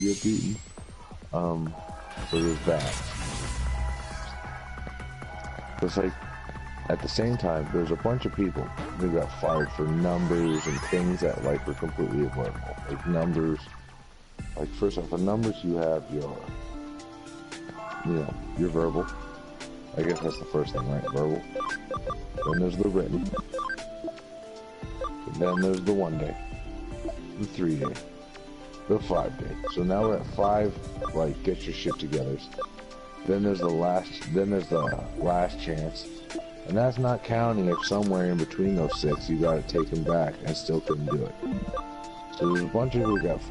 get beaten. So there's that. It's like, at the same time, there's a bunch of people who got fired for numbers and things that, like, were completely avoidable. Like, numbers, like, first off, the numbers you have your, you know, your verbal. I guess that's the first thing, right? Verbal. Then there's the written. And then there's the 1 day, the 3 day, the 5 day. So now we're at 5, like, get your shit together. Then there's the last chance. And that's not counting if somewhere in between those 6 you gotta take them back and still couldn't do it. So there's a bunch of people who got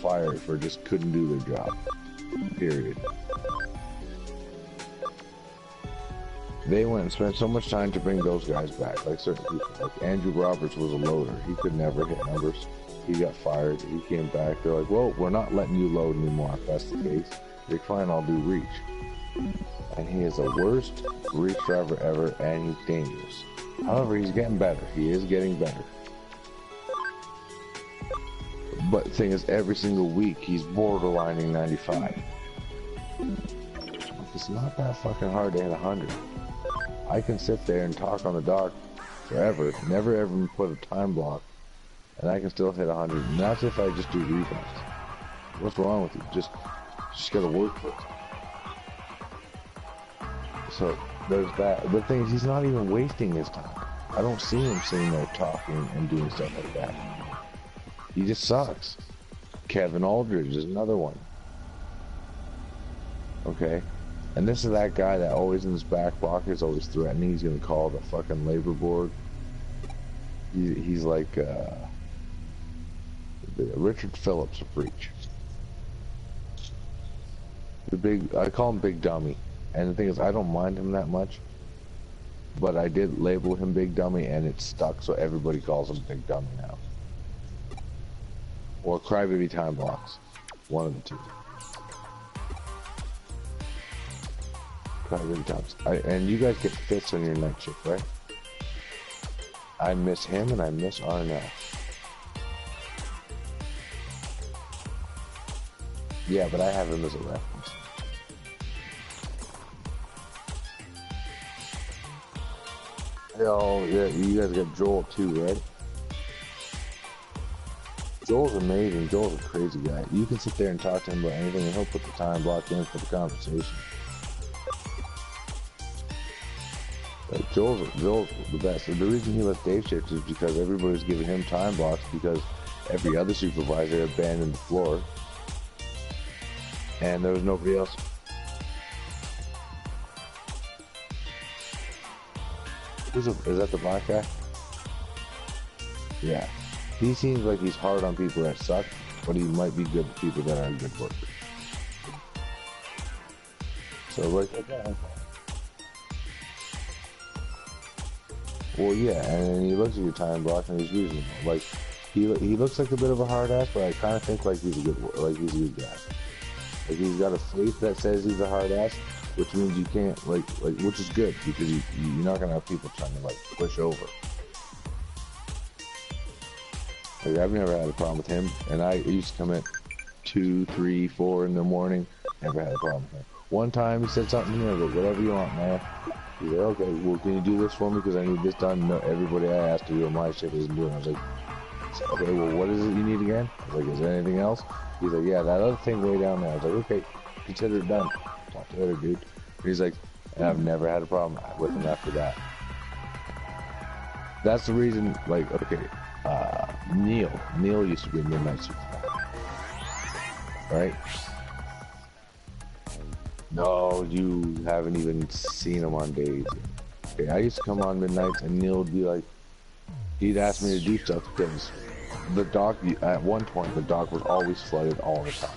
fired for just couldn't do their job. Period. They went and spent so much time to bring those guys back, like certain people. Like Andrew Roberts was a loader. He could never hit numbers. He got fired. He came back. They're like, well, we're not letting you load anymore if that's the case. You're fine, I'll do reach. And he is the worst reach driver ever, and he's dangerous. However, he's getting better. He is getting better. But the thing is, every single week, he's borderlining 95. It's not that fucking hard to hit 100. I can sit there and talk on the dock forever, never ever put a time block, and I can still hit 100. And that's if I just do rebounds. What's wrong with you? Just gotta work for it. So there's that. The thing is, he's not even wasting his time. I don't see him sitting there talking and doing stuff like that. He just sucks. Kevin Aldridge is another one. Okay? And this is that guy that always in his back pocket is always threatening he's gonna call the fucking labor board. He's like Richard Phillips of Reach. I call him Big Dummy. And the thing is, I don't mind him that much. But I did label him Big Dummy and it stuck, so everybody calls him Big Dummy now. Or Crybaby Time Blocks. One of the two. Crybaby Times. And you guys get fits on your night shift, right? I miss him and I miss Arnell. Yeah, but I have him as a reference. Oh, yeah, you guys got Joel too, right? Joel's amazing. Joel's a crazy guy. You can sit there and talk to him about anything and he'll put the time block in for the conversation. Like Joel's the best. And the reason he left Dave shift is because everybody's giving him time blocks because every other supervisor abandoned the floor. And there was nobody else. Is that the black guy? Yeah. He seems like he's hard on people that suck, but he might be good to people that are good workers. So like that. Well, yeah, and he looks at your time block and he's reasonable. Like he looks like a bit of a hard ass, but I kind of think like he's a good guy. Like he's got a face that says he's a hard ass, which means you can't which is good because you're not gonna have people trying to like push over. Like I've never had a problem with him, and I used to come at 2, 3, 4 in the morning. Never had a problem with him. One time he said something to me, I was like, whatever you want, man. He's like, okay, well, can you do this for me? Because I need this done. No, everybody I asked to do on my shift isn't doing it. I was like, okay, well, what is it you need again? I was like, is there anything else? He's like, yeah, that other thing way down there. I was like, okay, consider it done. Talk to the other dude. And he's like, and I've never had a problem with him after that. That's the reason, like, okay, Neil used to be a midnight supervisor, right? No, you haven't even seen him on days. Okay, I used to come on midnights and Neil would be like, he'd ask me to do stuff because the dock, at one point, the dock was always flooded all the time.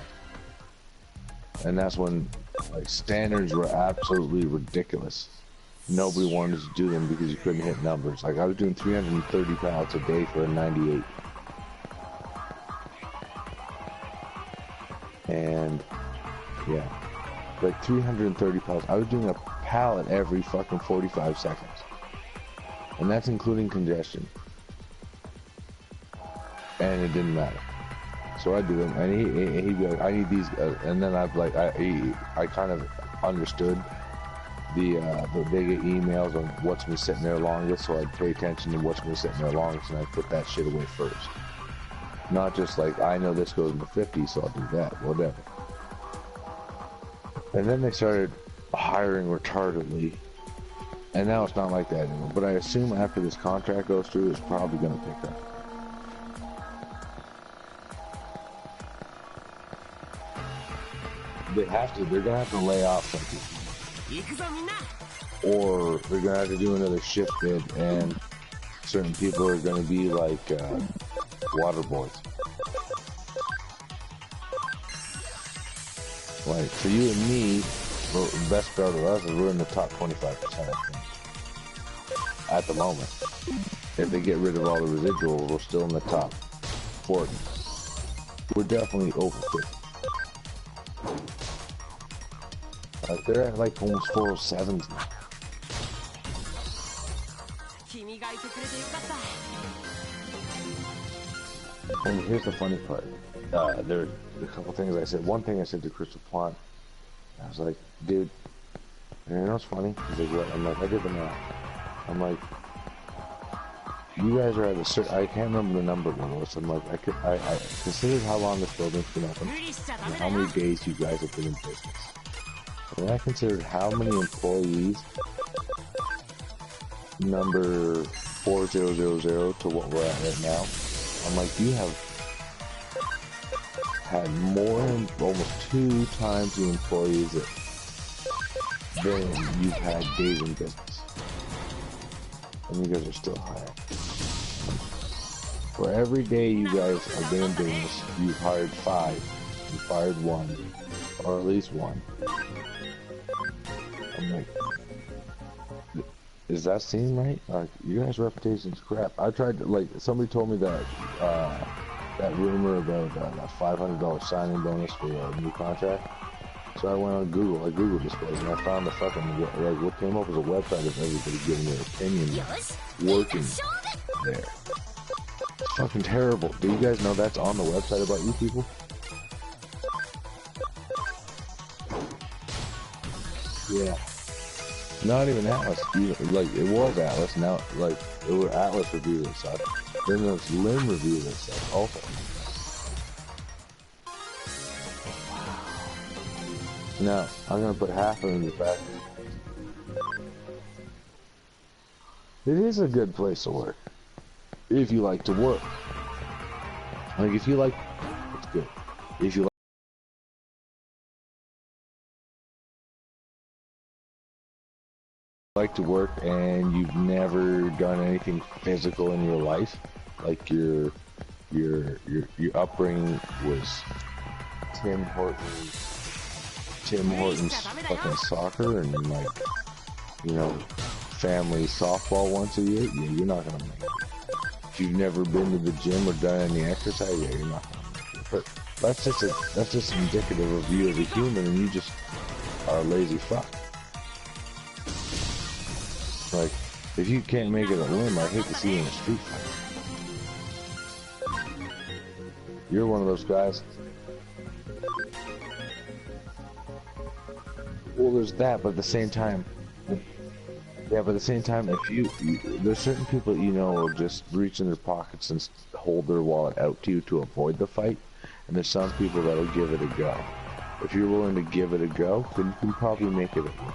And that's when, like, standards were absolutely ridiculous. Nobody wanted to do them because you couldn't hit numbers. Like, I was doing 330 pallets a day for a 98. And, yeah. Like, 330 pallets. I was doing a pallet every fucking 45 seconds. And that's including congestion. And it didn't matter. So I do them, and he'd be like, I need these, and then I'd like, I kind of understood they get emails on what's been sitting there longest, so I'd pay attention to what's been sitting there longest, and I'd put that shit away first. Not just like, I know this goes in the 50s, so I'll do that, whatever. And then they started hiring retardedly, and now it's not like that anymore. But I assume after this contract goes through, it's probably going to pick up. They have to, they're going to have to lay off some people. Or they're going to have to do another shift bid, and certain people are going to be like water boys. Like, for you and me, the best part of us is we're in the top 25%, I think. At the moment. If they get rid of all the residuals, we're still in the top 40. We're definitely over 50. Like, they're at like almost 407s now. And here's the funny part. There are a couple things I said. One thing I said to Crystal Plant, I was like, dude, you know what's funny? He's like, what? I'm like, I did the math. I'm like, you guys are at a certain, I can't remember the number it was. I'm like, I considered how long this building's been open and how many days you guys have been in business. And I considered how many employees, number 4000 to what we're at right now. I'm like, you have had more than almost 2 times the employees than you've had days in business. And you guys are still higher. For every day you guys have been in business, you've hired 5, you fired 1, or at least 1. I'm like, does that seem right? Like, you guys' reputation's crap. I tried to, like, somebody told me that, that rumor about that $500 signing bonus for a new contract. So I went on Google, I Googled this place, and I found the fucking, like, what came up was a website of everybody giving their opinion working there. It's fucking terrible. Do you guys know that's on the website about you people? Yeah. Not even Atlas, like, it was Atlas, now, like, it was Atlas review and stuff. Then there's Lim review and stuff, also. Now, I'm gonna put half of it in the back. It is a good place to work. If you like to work. Like, if you like, it's good. If you like to work and you've never done anything physical in your life, like your upbringing was Tim Hortons fucking soccer and, like, you know, family softball once a year, yeah, you're not gonna make it. If you've never been to the gym or done any exercise, yeah, you're not gonna make it. But that's just indicative of you as a human, and you just are a lazy fuck. Like, if you can't make it a limb, I hate to see you in a street fight. You're one of those guys. Well, there's that, but at the same time, yeah, but at the same time, if there's certain people that you know will just reach in their pockets and hold their wallet out to you to avoid the fight, and there's some people that'll give it a go. If you're willing to give it a go, then you can probably make it a win.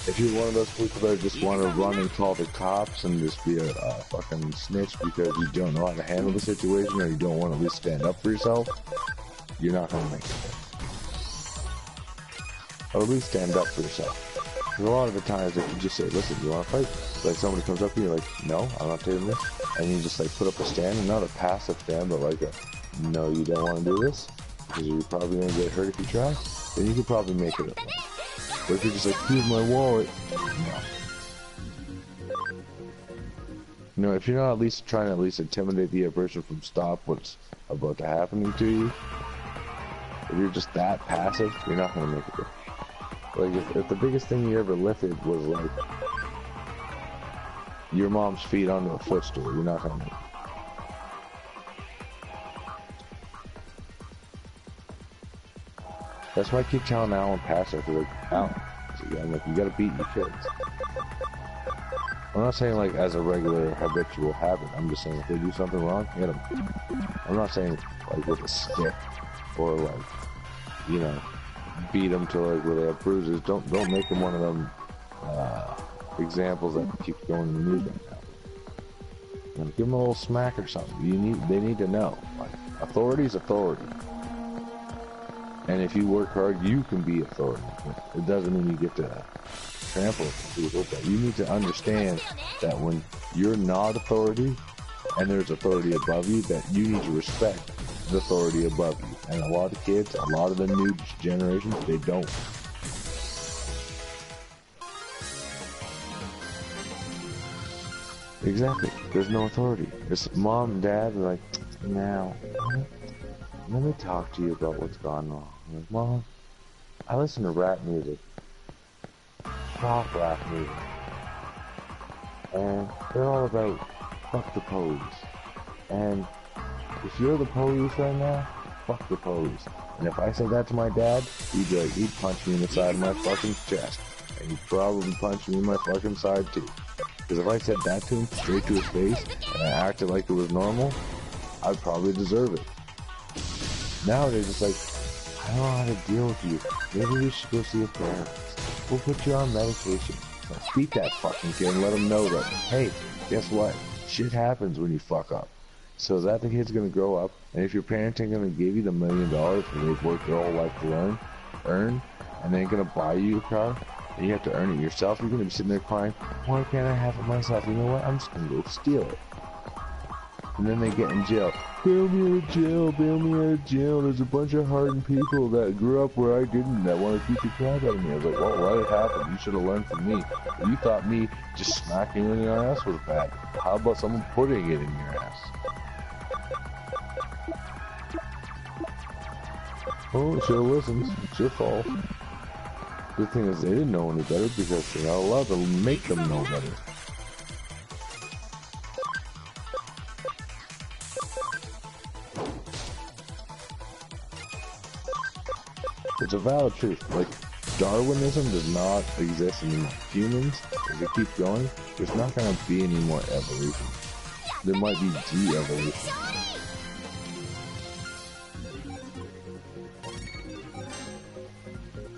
If you're one of those people that just want to run and call the cops and just be a fucking snitch because you don't know how to handle the situation or you don't want to at least stand up for yourself, you're not going to make it. Or at least stand up for yourself. Because a lot of the times if you just say, listen, you want to fight? Like, somebody comes up to you like, no, I'm not taking this. And you just, like, put up a stand, and not a passive stand, but like a, no, you don't want to do this, because you're probably going to get hurt if you try, then you could probably make it. But if you're just like, here's my wallet, no. You know, if you're not at least trying to at least intimidate the other person from stop what's about to happen to you, if you're just that passive, you're not going to make it. Like, if the biggest thing you ever lifted was, like, your mom's feet onto a footstool, you're not gonna make it. That's why I keep telling Alan Passer, like, Alan, I'm like, you gotta beat your kids. I'm not saying like as a regular habitual habit. I'm just saying if they do something wrong, hit them. I'm not saying like with a stick or like, you know, beat them to like where they have bruises. Don't make them one of them examples that keep going in the news right now. You know, give them a little smack or something. They need to know. Like, authority is authority. And if you work hard, you can be authority. It doesn't mean you get to trample people, but you need to understand that when you're not authority and there's authority above you, that you need to respect the authority above you. And a lot of kids, a lot of the new generations, they don't. Exactly. There's no authority. It's mom and dad are like, now, let me talk to you about what's gone wrong. I'm like, Mom, I listen to rap music. Pop rap music. And they're all about fuck the police. And if you're the police right now, fuck the police. And if I said that to my dad, he'd punch me in the side of my fucking chest. And he'd probably punch me in my fucking side too. Because if I said that to him straight to his face, and I acted like it was normal, I'd probably deserve it. Nowadays it's like, I don't know how to deal with you. Maybe we should go see a therapist. We'll put you on medication. Like, beat that fucking kid and let him know that, hey, guess what? Shit happens when you fuck up. So is that the kid's gonna grow up? And if your parents ain't gonna give you the $1 million that they've worked their whole life to earn, and they ain't gonna buy you a car, and you have to earn it yourself, you're gonna be sitting there crying, why can't I have it myself? You know what? I'm just gonna go steal it. And then they get in jail. Bail me out of jail, bail me out of jail. There's a bunch of hardened people that grew up where I didn't, that want to beat the crap out of me. I was like, well, let it happen. You should have learned from me. You thought me just smacking you in your ass was bad. How about someone putting it in your ass? Oh, it should have listened. It's your fault. The thing is, they didn't know any better because they're not allowed to make them know better. It's a valid truth. Like, Darwinism does not exist in humans. If we keep going, there's not going to be any more evolution. There might be de-evolution.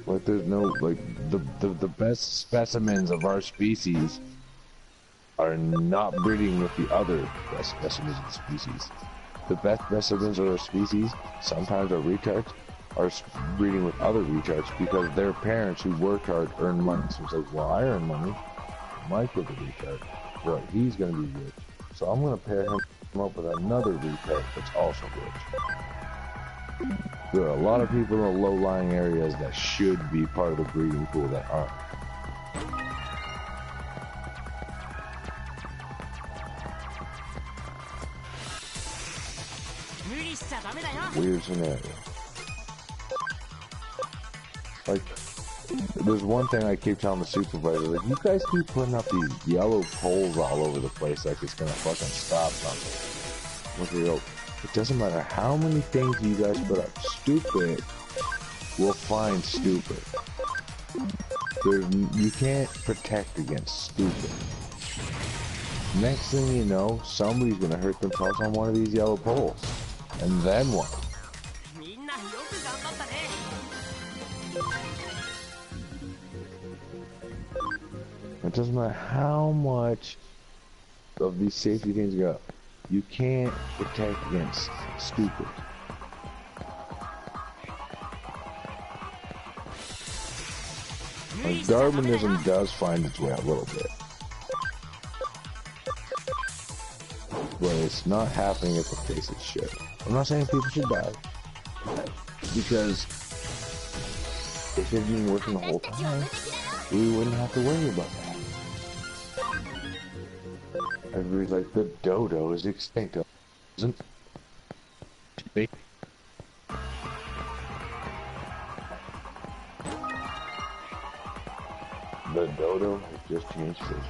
Like, there's no, like, the best specimens of our species are not breeding with the other best specimens of the species. The best specimens of our species sometimes are retards, are breeding with other retards because their parents who worked hard earn money. So it's like, well, I earn money. My kid's a retard. Right, he's going to be rich. So I'm going to pair him up with another retard that's also rich. There are a lot of people in the low-lying areas that should be part of the breeding pool that aren't. Weird scenario. Like, there's one thing I keep telling the supervisor, like, you guys keep putting up these yellow poles all over the place like it's gonna fucking stop something. Look at you. It doesn't matter how many things you guys put up. Stupid will find stupid. You can't protect against stupid. Next thing you know, somebody's gonna hurt themselves on one of these yellow poles. And then what? It doesn't matter how much of these safety things go. You can't protect against stupid. Like, Darwinism does find its way a little bit. But it's not happening at the pace it should. I'm not saying people should die. Because if it had been working the whole time, we wouldn't have to worry about that. Everybody's like, the dodo is extinct. Isn't it? The dodo has just changed faces.